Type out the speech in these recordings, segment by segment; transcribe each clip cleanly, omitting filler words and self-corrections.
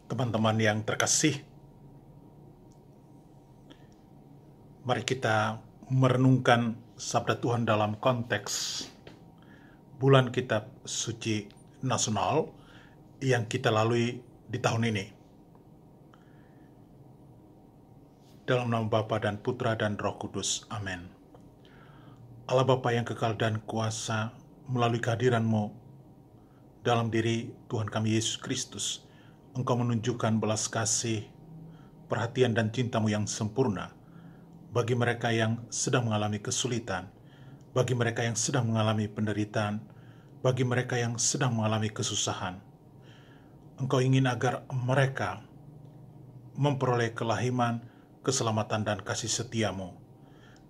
Teman-teman yang terkasih, mari kita merenungkan sabda Tuhan dalam konteks bulan kitab suci nasional yang kita lalui di tahun ini. Dalam nama Bapa dan Putra dan Roh Kudus. Amin. Allah Bapa yang kekal dan kuasa, melalui kehadiran-Mu dalam diri Tuhan kami Yesus Kristus, Engkau menunjukkan belas kasih, perhatian dan cinta-Mu yang sempurna bagi mereka yang sedang mengalami kesulitan, bagi mereka yang sedang mengalami penderitaan, bagi mereka yang sedang mengalami kesusahan. Engkau ingin agar mereka memperoleh kelahiman, keselamatan dan kasih setia-Mu.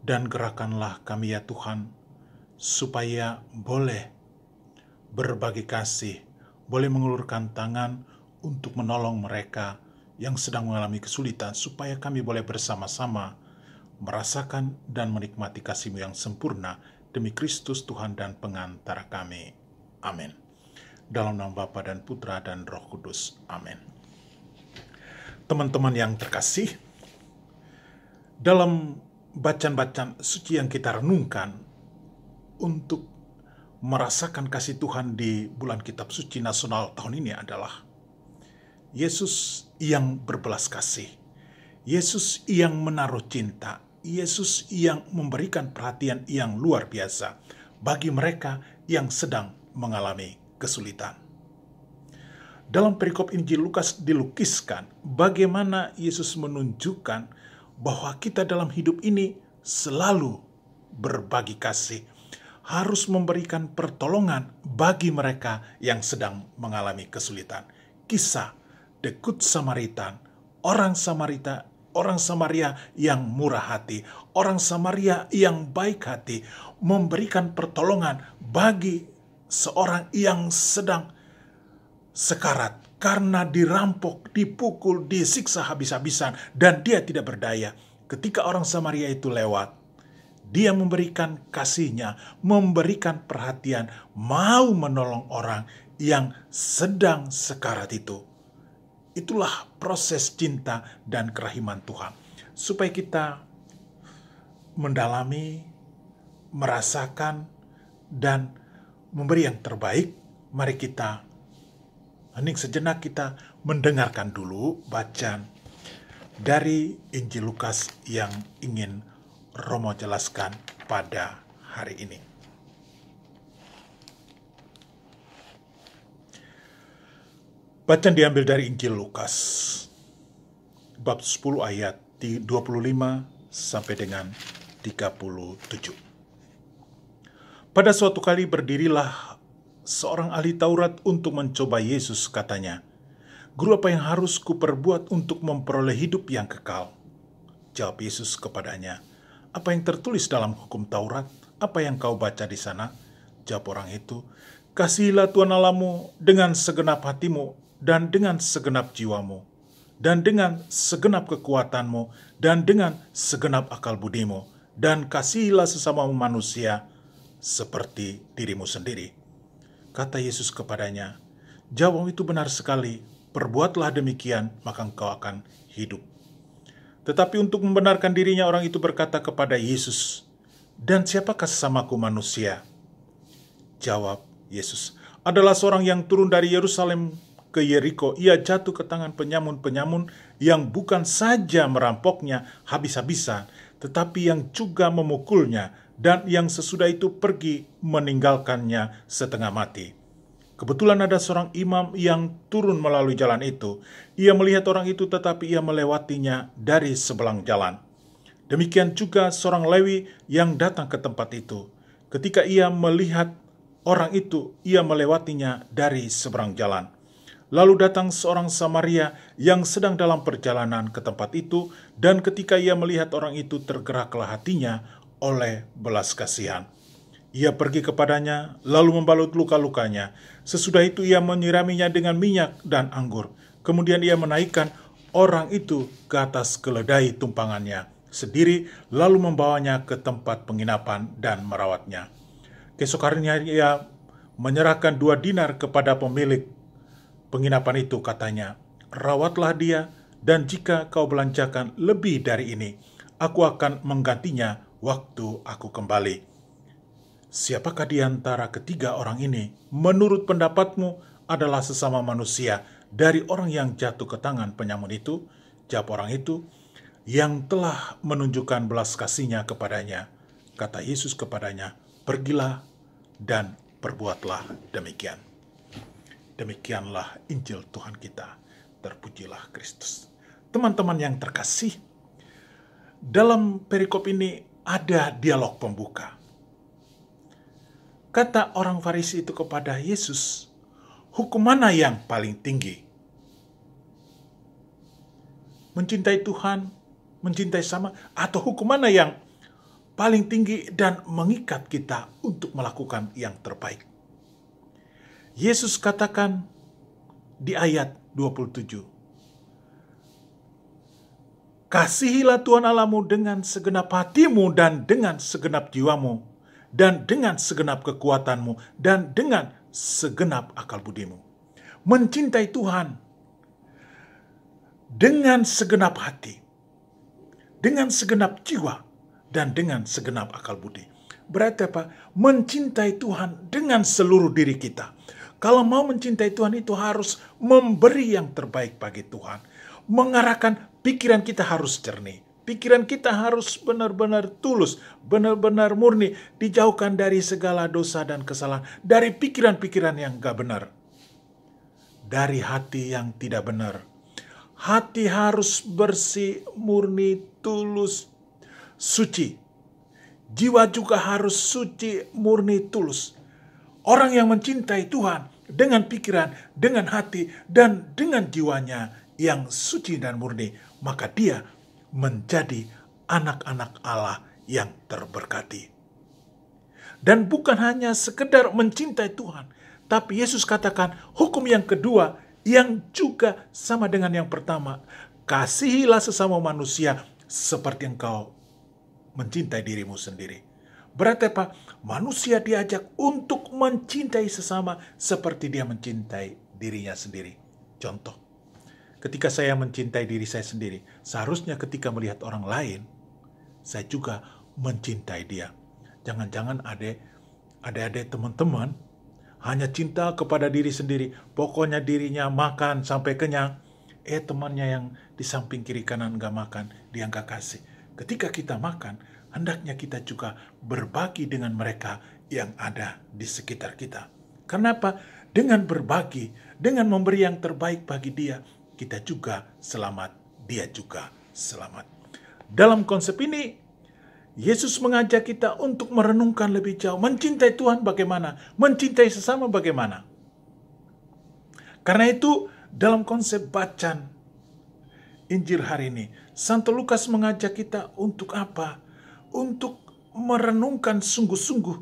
Dan gerakanlah kami ya Tuhan, supaya boleh berbagi kasih, boleh mengulurkan tangan untuk menolong mereka yang sedang mengalami kesulitan, supaya kami boleh bersama-sama merasakan dan menikmati kasih-Mu yang sempurna demi Kristus Tuhan dan pengantara kami. Amin. Dalam nama Bapa dan Putra dan Roh Kudus. Amin. Teman-teman yang terkasih, dalam bacaan-bacaan suci yang kita renungkan untuk merasakan kasih Tuhan di bulan kitab suci nasional tahun ini adalah Yesus yang berbelas kasih, Yesus yang menaruh cinta, Yesus yang memberikan perhatian yang luar biasa bagi mereka yang sedang mengalami kesulitan. Dalam perikop Injil Lukas dilukiskan bagaimana Yesus menunjukkan bahwa kita dalam hidup ini selalu berbagi kasih, harus memberikan pertolongan bagi mereka yang sedang mengalami kesulitan. Kisah The Good Samaritan, orang Samaria yang murah hati, orang Samaria yang baik hati, memberikan pertolongan bagi seorang yang sedang sekarat karena dirampok, dipukul, disiksa habis-habisan, dan dia tidak berdaya. Ketika orang Samaria itu lewat, dia memberikan kasihnya, memberikan perhatian, mau menolong orang yang sedang sekarat itu. Itulah proses cinta dan kerahiman Tuhan. Supaya kita mendalami, merasakan, dan memberi yang terbaik, mari kita hening sejenak, kita mendengarkan dulu bacaan dari Injil Lukas yang ingin Romo jelaskan pada hari ini. Bacaan diambil dari Injil Lukas, bab 10 ayat 25 sampai dengan 37. Pada suatu kali berdirilah seorang ahli Taurat untuk mencoba Yesus, katanya, "Guru, apa yang harus kuperbuat untuk memperoleh hidup yang kekal?" Jawab Yesus kepadanya, "Apa yang tertulis dalam hukum Taurat? Apa yang kau baca di sana?" Jawab orang itu, "Kasihilah Tuhan Allahmu dengan segenap hatimu, dan dengan segenap jiwamu, dan dengan segenap kekuatanmu, dan dengan segenap akal budimu, dan kasihilah sesamamu manusia seperti dirimu sendiri." Kata Yesus kepadanya, "Jawabmu itu benar sekali, perbuatlah demikian, maka engkau akan hidup." Tetapi untuk membenarkan dirinya, orang itu berkata kepada Yesus, "Dan siapakah sesamaku manusia?" Jawab Yesus, "Adalah seorang yang turun dari Yerusalem ke Yeriko. Ia jatuh ke tangan penyamun-penyamun yang bukan saja merampoknya habis-habisan, tetapi yang juga memukulnya, dan yang sesudah itu pergi meninggalkannya setengah mati. Kebetulan ada seorang imam yang turun melalui jalan itu. Ia melihat orang itu, tetapi ia melewatinya dari sebelah jalan. Demikian juga seorang Lewi yang datang ke tempat itu. Ketika ia melihat orang itu, ia melewatinya dari seberang jalan. Lalu datang seorang Samaria yang sedang dalam perjalanan ke tempat itu, dan ketika ia melihat orang itu, tergeraklah hatinya oleh belas kasihan. Ia pergi kepadanya, lalu membalut luka-lukanya. Sesudah itu ia menyiraminya dengan minyak dan anggur. Kemudian ia menaikkan orang itu ke atas keledai tumpangannya sendiri, lalu membawanya ke tempat penginapan dan merawatnya. Keesok harinya ia menyerahkan 2 dinar kepada pemilik penginapan itu, katanya, rawatlah dia, dan jika kau belanjakan lebih dari ini, aku akan menggantinya waktu aku kembali. Siapakah di antara ketiga orang ini, menurut pendapatmu, adalah sesama manusia dari orang yang jatuh ke tangan penyamun itu? Jawab orang itu, yang telah menunjukkan belas kasihnya kepadanya. Kata Yesus kepadanya, pergilah dan perbuatlah demikian. Demikianlah Injil Tuhan kita. Terpujilah Kristus. Teman-teman yang terkasih, dalam perikop ini ada dialog pembuka. Kata orang Farisi itu kepada Yesus, hukum mana yang paling tinggi? Mencintai Tuhan, mencintai sama, atau hukum mana yang paling tinggi dan mengikat kita untuk melakukan yang terbaik? Yesus katakan di ayat 27, kasihilah Tuhan Allahmu dengan segenap hatimu dan dengan segenap jiwamu, dan dengan segenap kekuatanmu, dan dengan segenap akal budimu. Mencintai Tuhan dengan segenap hati, dengan segenap jiwa, dan dengan segenap akal budi. Berarti apa? Mencintai Tuhan dengan seluruh diri kita. Kalau mau mencintai Tuhan itu harus memberi yang terbaik bagi Tuhan. Mengarahkan pikiran kita harus jernih. Pikiran kita harus benar-benar tulus, benar-benar murni, dijauhkan dari segala dosa dan kesalahan, dari pikiran-pikiran yang gak benar, dari hati yang tidak benar. Hati harus bersih, murni, tulus, suci. Jiwa juga harus suci, murni, tulus. Orang yang mencintai Tuhan dengan pikiran, dengan hati, dan dengan jiwanya yang suci dan murni, maka dia menjadi anak-anak Allah yang terberkati. Dan bukan hanya sekedar mencintai Tuhan, tapi Yesus katakan hukum yang kedua yang juga sama dengan yang pertama, kasihilah sesama manusia seperti engkau mencintai dirimu sendiri. Berarti apa? Manusia diajak untuk mencintai sesama seperti dia mencintai dirinya sendiri. Contoh, ketika saya mencintai diri saya sendiri, seharusnya ketika melihat orang lain, saya juga mencintai dia. Jangan-jangan adik-adik teman-teman hanya cinta kepada diri sendiri. Pokoknya dirinya makan sampai kenyang. Temannya yang di samping kiri kanan gak makan, dia gak kasih. Ketika kita makan, hendaknya kita juga berbagi dengan mereka yang ada di sekitar kita. Kenapa? Dengan berbagi, dengan memberi yang terbaik bagi dia, kita juga selamat, dia juga selamat. Dalam konsep ini, Yesus mengajak kita untuk merenungkan lebih jauh. Mencintai Tuhan bagaimana? Mencintai sesama bagaimana? Karena itu, dalam konsep bacaan Injil hari ini, Santo Lukas mengajak kita untuk apa? Untuk merenungkan sungguh-sungguh,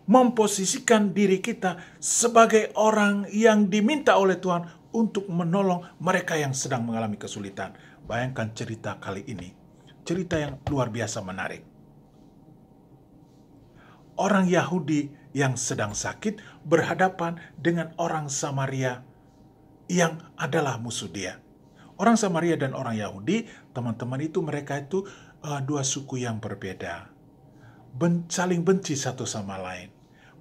memposisikan diri kita sebagai orang yang diminta oleh Tuhan untuk menolong mereka yang sedang mengalami kesulitan. Bayangkan cerita kali ini, cerita yang luar biasa menarik. Orang Yahudi yang sedang sakit berhadapan dengan orang Samaria yang adalah musuh dia. Orang Samaria dan orang Yahudi, teman-teman itu mereka itu dua suku yang berbeda. Saling benci satu sama lain.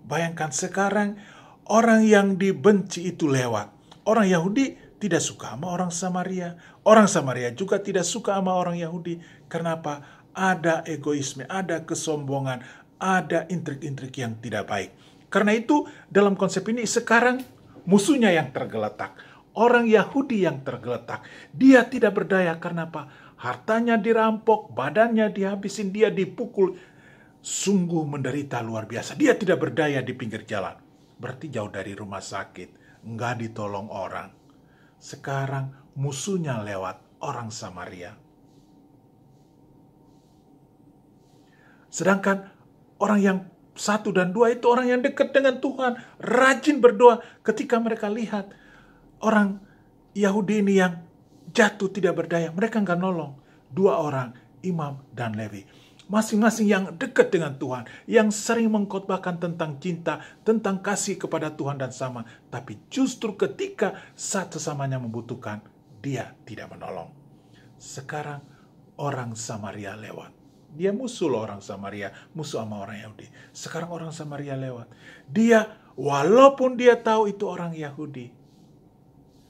Bayangkan sekarang orang yang dibenci itu lewat. Orang Yahudi tidak suka sama orang Samaria. Orang Samaria juga tidak suka sama orang Yahudi. Kenapa? Ada egoisme, ada kesombongan, ada intrik-intrik yang tidak baik. Karena itu dalam konsep ini sekarang musuhnya yang tergeletak. Orang Yahudi yang tergeletak. Dia tidak berdaya karena apa? Hartanya dirampok, badannya dihabisin, dia dipukul. Sungguh menderita luar biasa. Dia tidak berdaya di pinggir jalan. Berarti jauh dari rumah sakit. Nggak ditolong orang. Sekarang musuhnya lewat orang Samaria. Sedangkan orang yang 1 dan 2 itu orang yang dekat dengan Tuhan. Rajin berdoa ketika mereka lihat orang Yahudi ini yang jatuh tidak berdaya. Mereka nggak nolong. 2 orang, Imam dan Lewi. Masing-masing yang dekat dengan Tuhan. Yang sering mengkhotbahkan tentang cinta, tentang kasih kepada Tuhan dan sama. Tapi justru ketika saat sesamanya membutuhkan, dia tidak menolong. Sekarang orang Samaria lewat. Dia musuh loh orang Samaria, musuh sama orang Yahudi. Sekarang orang Samaria lewat. Dia, walaupun dia tahu itu orang Yahudi,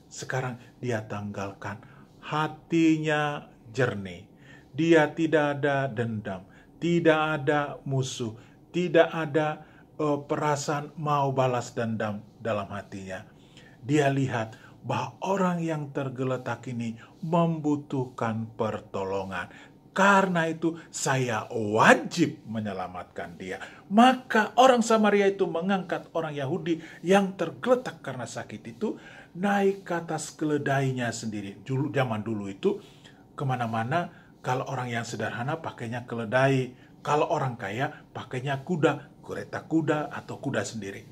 sekarang dia tanggalkan. Hatinya jernih. Dia tidak ada dendam, tidak ada musuh, tidak ada perasaan mau balas dendam dalam hatinya. Dia lihat bahwa orang yang tergeletak ini membutuhkan pertolongan. Karena itu saya wajib menyelamatkan dia. Maka orang Samaria itu mengangkat orang Yahudi yang tergeletak karena sakit itu naik ke atas keledainya sendiri. Zaman dulu itu kemana-mana kalau orang yang sederhana pakainya keledai. Kalau orang kaya pakainya kuda, kereta kuda atau kuda sendiri.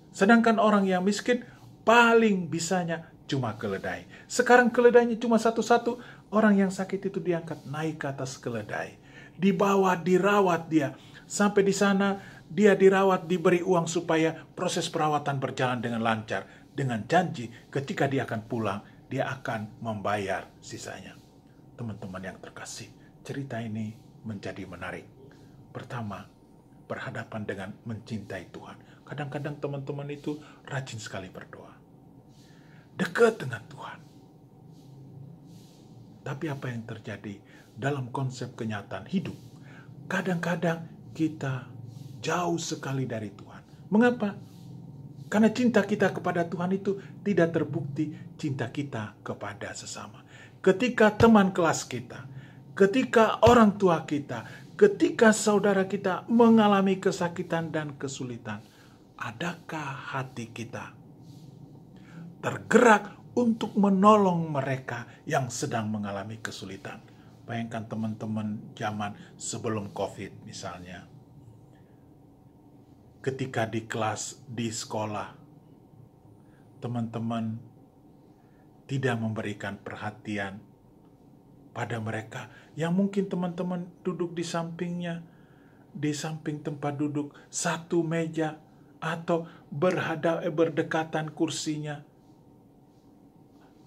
Sedangkan orang yang miskin paling bisanya cuma keledai. Sekarang keledainya cuma satu-satu. Orang yang sakit itu diangkat naik ke atas keledai. Dibawa, dirawat dia. Sampai di sana dia dirawat, diberi uang supaya proses perawatan berjalan dengan lancar. Dengan janji ketika dia akan pulang, dia akan membayar sisanya. Teman-teman yang terkasih, cerita ini menjadi menarik. Pertama, berhadapan dengan mencintai Tuhan. Kadang-kadang teman-teman itu rajin sekali berdoa. Dekat dengan Tuhan. Tapi apa yang terjadi dalam konsep kenyataan hidup? Kadang-kadang kita jauh sekali dari Tuhan. Mengapa? Karena cinta kita kepada Tuhan itu tidak terbukti cinta kita kepada sesama. Ketika teman kelas kita, ketika orang tua kita, ketika saudara kita mengalami kesakitan dan kesulitan, adakah hati kita tergerak untuk menolong mereka yang sedang mengalami kesulitan? Bayangkan teman-teman zaman sebelum COVID misalnya. Ketika di kelas, di sekolah, teman-teman tidak memberikan perhatian pada mereka yang mungkin teman-teman duduk di sampingnya, di samping tempat duduk, satu meja, atau berdekatan kursinya.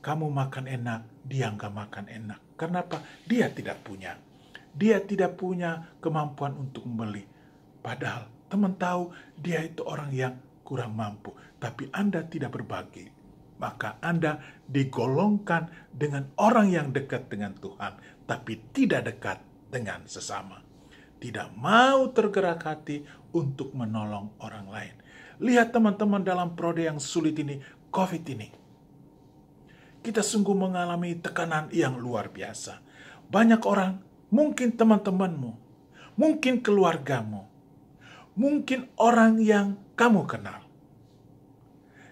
Kamu makan enak, dia nggak makan enak. Kenapa? Dia tidak punya. Dia tidak punya kemampuan untuk membeli. Padahal teman tahu dia itu orang yang kurang mampu. Tapi Anda tidak berbagi. Maka Anda digolongkan dengan orang yang dekat dengan Tuhan. Tapi tidak dekat dengan sesama. Tidak mau tergerak hati untuk menolong orang lain. Lihat teman-teman dalam periode yang sulit ini, COVID ini. Kita sungguh mengalami tekanan yang luar biasa. Banyak orang, mungkin teman-temanmu, mungkin keluargamu, mungkin orang yang kamu kenal,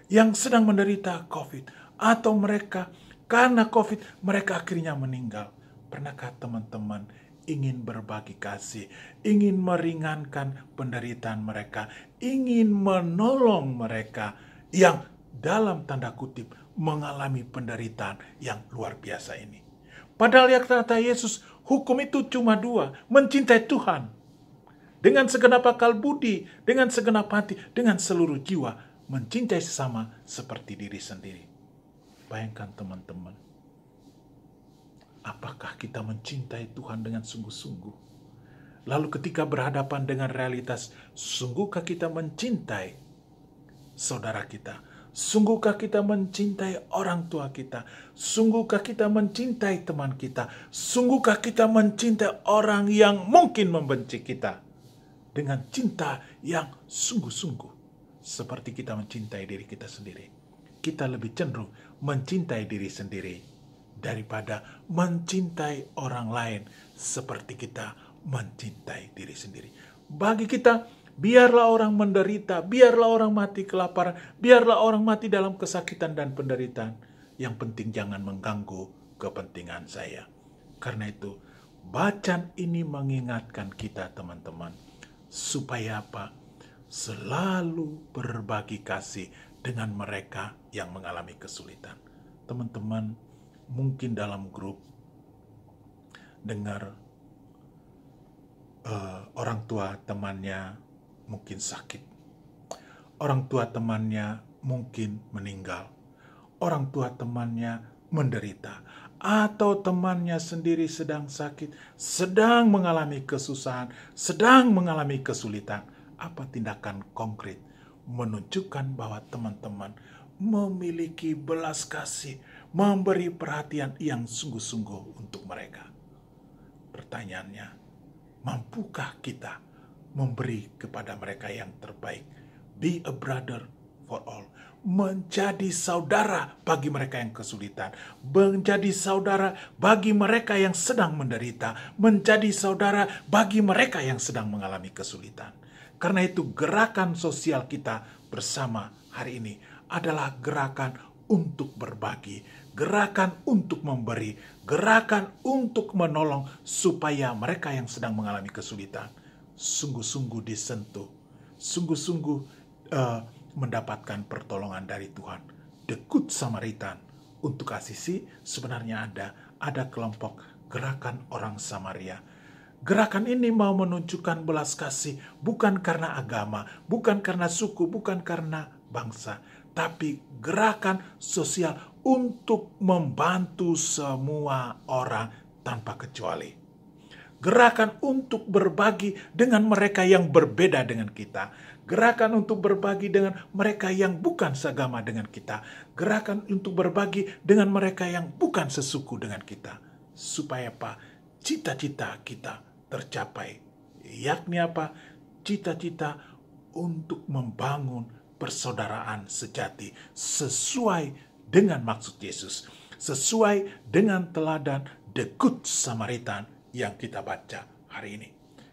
yang sedang menderita COVID, atau mereka karena COVID, mereka akhirnya meninggal. Pernahkah teman-teman ingin berbagi kasih, ingin meringankan penderitaan mereka, ingin menolong mereka yang dalam tanda kutip mengalami penderitaan yang luar biasa ini? Padahal yang kata Yesus, hukum itu cuma dua, mencintai Tuhan dengan segenap akal budi, dengan segenap hati, dengan seluruh jiwa, mencintai sesama seperti diri sendiri. Bayangkan teman-teman, apakah kita mencintai Tuhan dengan sungguh-sungguh? Lalu ketika berhadapan dengan realitas, sungguhkah kita mencintai saudara kita? Sungguhkah kita mencintai orang tua kita? Sungguhkah kita mencintai teman kita? Sungguhkah kita mencintai orang yang mungkin membenci kita? Dengan cinta yang sungguh-sungguh, seperti kita mencintai diri kita sendiri. Kita lebih cenderung mencintai diri sendiri daripada mencintai orang lain seperti kita mencintai diri sendiri. Bagi kita, biarlah orang menderita, biarlah orang mati kelaparan, biarlah orang mati dalam kesakitan dan penderitaan. Yang penting jangan mengganggu kepentingan saya. Karena itu, bacaan ini mengingatkan kita teman-teman, supaya apa? Selalu berbagi kasih dengan mereka yang mengalami kesulitan. Teman-teman, mungkin dalam grup dengar orang tua temannya mungkin sakit. Orang tua temannya mungkin meninggal. Orang tua temannya menderita, atau temannya sendiri sedang sakit, sedang mengalami kesusahan, sedang mengalami kesulitan, apa tindakan konkret menunjukkan bahwa teman-teman memiliki belas kasih, memberi perhatian yang sungguh-sungguh untuk mereka? Pertanyaannya, mampukah kita memberi kepada mereka yang terbaik? Be a brother for all. Menjadi saudara bagi mereka yang kesulitan. Menjadi saudara bagi mereka yang sedang menderita. Menjadi saudara bagi mereka yang sedang mengalami kesulitan. Karena itu gerakan sosial kita bersama hari ini adalah gerakan untuk berbagi, gerakan untuk memberi, gerakan untuk menolong supaya mereka yang sedang mengalami kesulitan sungguh-sungguh disentuh, sungguh-sungguh mendapatkan pertolongan dari Tuhan. The Good Samaritan. Untuk Asisi sebenarnya ada kelompok gerakan orang Samaria. Gerakan ini mau menunjukkan belas kasih bukan karena agama, bukan karena suku, bukan karena bangsa, tapi gerakan sosial untuk membantu semua orang tanpa kecuali. Gerakan untuk berbagi dengan mereka yang berbeda dengan kita. Gerakan untuk berbagi dengan mereka yang bukan seagama dengan kita. Gerakan untuk berbagi dengan mereka yang bukan sesuku dengan kita. Supaya apa? Cita-cita kita tercapai. Yakni apa? Cita-cita untuk membangun persaudaraan sejati sesuai dengan maksud Yesus. Sesuai dengan teladan The Good Samaritan yang kita baca hari ini.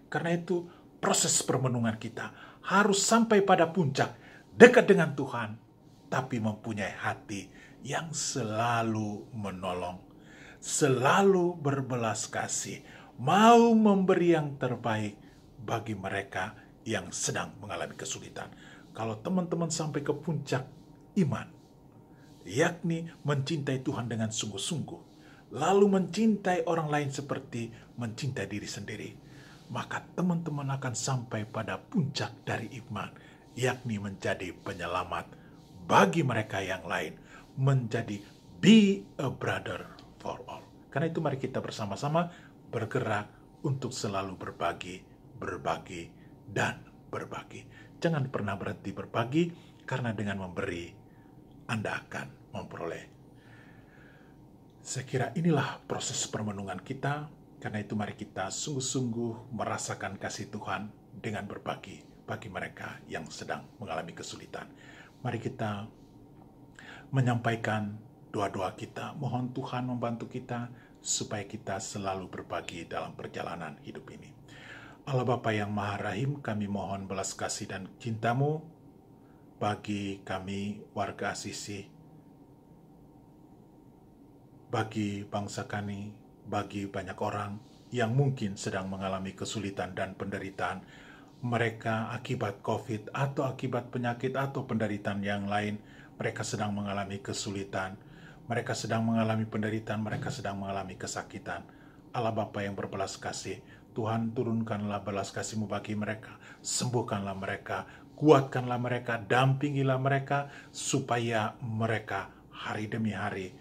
Karena itu proses permenungan kita harus sampai pada puncak, dekat dengan Tuhan, tapi mempunyai hati yang selalu menolong, selalu berbelas kasih, mau memberi yang terbaik bagi mereka yang sedang mengalami kesulitan. Kalau teman-teman sampai ke puncak iman, yakni mencintai Tuhan dengan sungguh-sungguh, lalu mencintai orang lain seperti mencintai diri sendiri, maka teman-teman akan sampai pada puncak dari iman, yakni menjadi penyelamat bagi mereka yang lain, menjadi be a brother for all. Karena itu mari kita bersama-sama bergerak untuk selalu berbagi, berbagi, dan berbagi. Jangan pernah berhenti berbagi, karena dengan memberi, Anda akan memperoleh. Saya kira inilah proses permenungan kita. Karena itu mari kita sungguh-sungguh merasakan kasih Tuhan dengan berbagi bagi mereka yang sedang mengalami kesulitan. Mari kita menyampaikan doa-doa kita. Mohon Tuhan membantu kita supaya kita selalu berbagi dalam perjalanan hidup ini. Allah Bapa yang Maha Rahim, kami mohon belas kasih dan cinta-Mu bagi kami warga Asisi, bagi bangsa kami, bagi banyak orang yang mungkin sedang mengalami kesulitan dan penderitaan mereka akibat COVID atau akibat penyakit atau penderitaan yang lain. Mereka sedang mengalami kesulitan, mereka sedang mengalami penderitaan, mereka sedang mengalami kesakitan. Allah Bapa yang berbelas kasih, Tuhan turunkanlah belas kasih-Mu bagi mereka, sembuhkanlah mereka, kuatkanlah mereka, dampingilah mereka, supaya mereka hari demi hari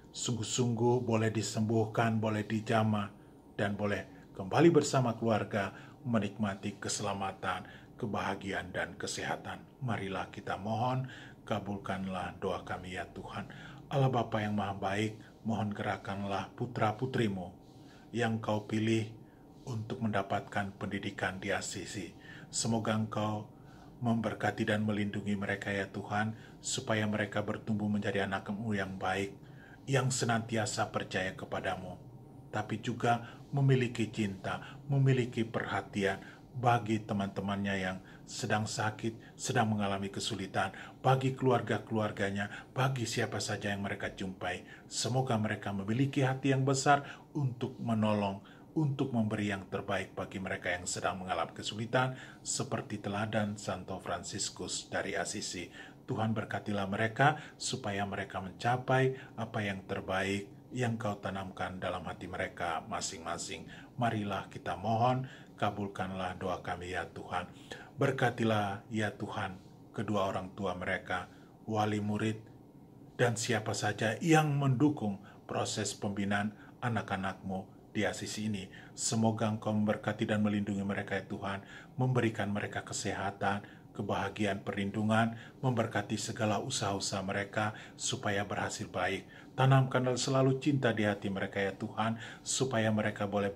sungguh-sungguh boleh disembuhkan, boleh dijamah, dan boleh kembali bersama keluarga menikmati keselamatan, kebahagiaan, dan kesehatan. Marilah kita mohon, kabulkanlah doa kami ya Tuhan. Allah Bapa yang Maha Baik, mohon gerakanlah putra-putrimu yang Kau pilih untuk mendapatkan pendidikan di Asisi. Semoga Engkau memberkati dan melindungi mereka ya Tuhan, supaya mereka bertumbuh menjadi anak-Mu yang baik, yang senantiasa percaya kepadamu, tapi juga memiliki cinta, memiliki perhatian bagi teman-temannya yang sedang sakit, sedang mengalami kesulitan, bagi keluarga-keluarganya, bagi siapa saja yang mereka jumpai. Semoga mereka memiliki hati yang besar untuk menolong, untuk memberi yang terbaik bagi mereka yang sedang mengalami kesulitan, seperti teladan Santo Fransiskus dari Asisi. Tuhan berkatilah mereka, supaya mereka mencapai apa yang terbaik yang Kau tanamkan dalam hati mereka masing-masing. Marilah kita mohon, kabulkanlah doa kami ya Tuhan. Berkatilah ya Tuhan kedua orang tua mereka, wali murid, dan siapa saja yang mendukung proses pembinaan anak-anak-Mu di Asisi ini. Semoga Engkau memberkati dan melindungi mereka ya Tuhan, memberikan mereka kesehatan, kebahagiaan, perlindungan, memberkati segala usaha-usaha mereka supaya berhasil baik. Tanamkanlah selalu cinta di hati mereka ya Tuhan, supaya mereka boleh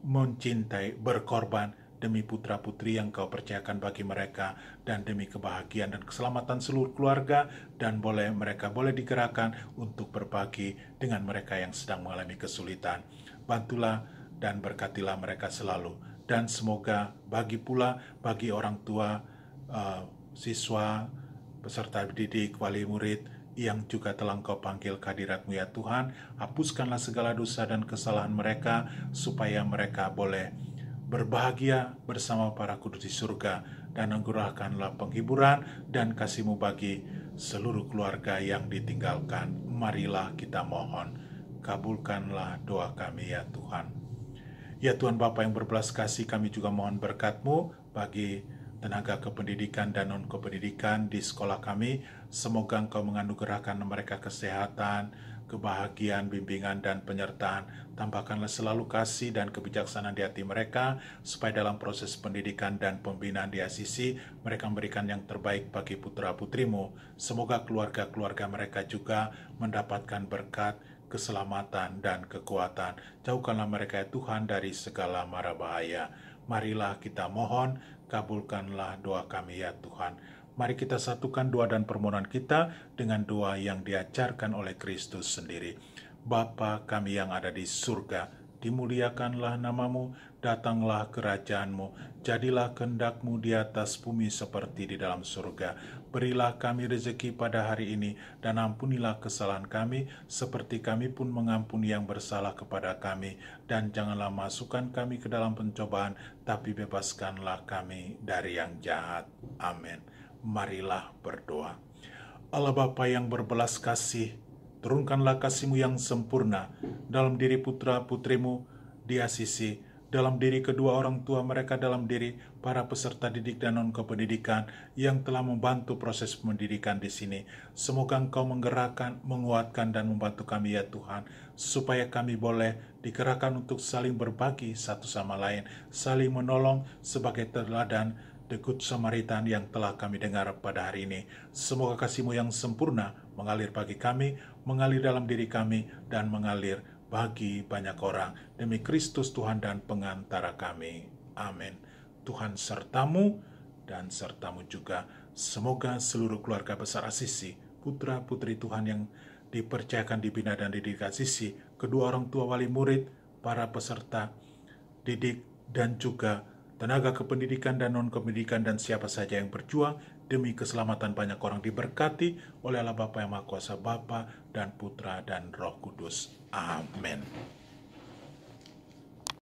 mencintai, berkorban demi putra-putri yang Kau percayakan bagi mereka, dan demi kebahagiaan dan keselamatan seluruh keluarga, dan mereka boleh digerakkan untuk berbagi dengan mereka yang sedang mengalami kesulitan. Bantulah dan berkatilah mereka selalu, dan semoga bagi orang tua, siswa, peserta didik, wali murid yang juga telah Engkau panggil kehadirat-Mu ya Tuhan, hapuskanlah segala dosa dan kesalahan mereka, supaya mereka boleh berbahagia bersama para kudus di surga, dan anugerahkanlah penghiburan dan kasih-Mu bagi seluruh keluarga yang ditinggalkan. Marilah kita mohon, kabulkanlah doa kami ya Tuhan. Ya Tuhan Bapa yang berbelas kasih, kami juga mohon berkat-Mu bagi tenaga kependidikan dan non-kependidikan di sekolah kami. Semoga Engkau menganugerahkan mereka kesehatan, kebahagiaan, bimbingan, dan penyertaan. Tambahkanlah selalu kasih dan kebijaksanaan di hati mereka, supaya dalam proses pendidikan dan pembinaan di Asisi, mereka memberikan yang terbaik bagi putra-putrimu. Semoga keluarga-keluarga mereka juga mendapatkan berkat, keselamatan, dan kekuatan. Jauhkanlah mereka ya Tuhan dari segala mara bahaya. Marilah kita mohon, kabulkanlah doa kami ya Tuhan. Mari kita satukan doa dan permohonan kita dengan doa yang diajarkan oleh Kristus sendiri. Bapa kami yang ada di surga, dimuliakanlah nama-Mu, datanglah kerajaan-Mu, jadilah kehendak-Mu di atas bumi seperti di dalam surga. Berilah kami rezeki pada hari ini, dan ampunilah kesalahan kami, seperti kami pun mengampuni yang bersalah kepada kami. Dan janganlah masukkan kami ke dalam pencobaan, tapi bebaskanlah kami dari yang jahat. Amin. Marilah berdoa. Allah Bapa yang berbelas kasih, turunkanlah kasih-Mu yang sempurna dalam diri putra-putrimu di Asisi, dalam diri kedua orang tua mereka, dalam diri para peserta didik dan non-kependidikan yang telah membantu proses pendidikan di sini. Semoga Engkau menggerakkan, menguatkan, dan membantu kami ya Tuhan, supaya kami boleh digerakkan untuk saling berbagi satu sama lain, saling menolong sebagai teladan The Good Samaritan yang telah kami dengar pada hari ini. Semoga kasih-Mu yang sempurna mengalir bagi kami, mengalir dalam diri kami, dan mengalir bagi banyak orang. Demi Kristus Tuhan dan pengantara kami. Amin. Tuhan sertamu dan sertamu juga. Semoga seluruh keluarga besar Asisi, putra-putri Tuhan yang dipercayakan dibina dan dididik Asisi, kedua orang tua wali murid, para peserta didik, dan juga tenaga kependidikan dan non-kependidikan, dan siapa saja yang berjuang demi keselamatan banyak orang, diberkati oleh Allah Bapa yang Maha Kuasa, Bapa dan Putra dan Roh Kudus. Amin.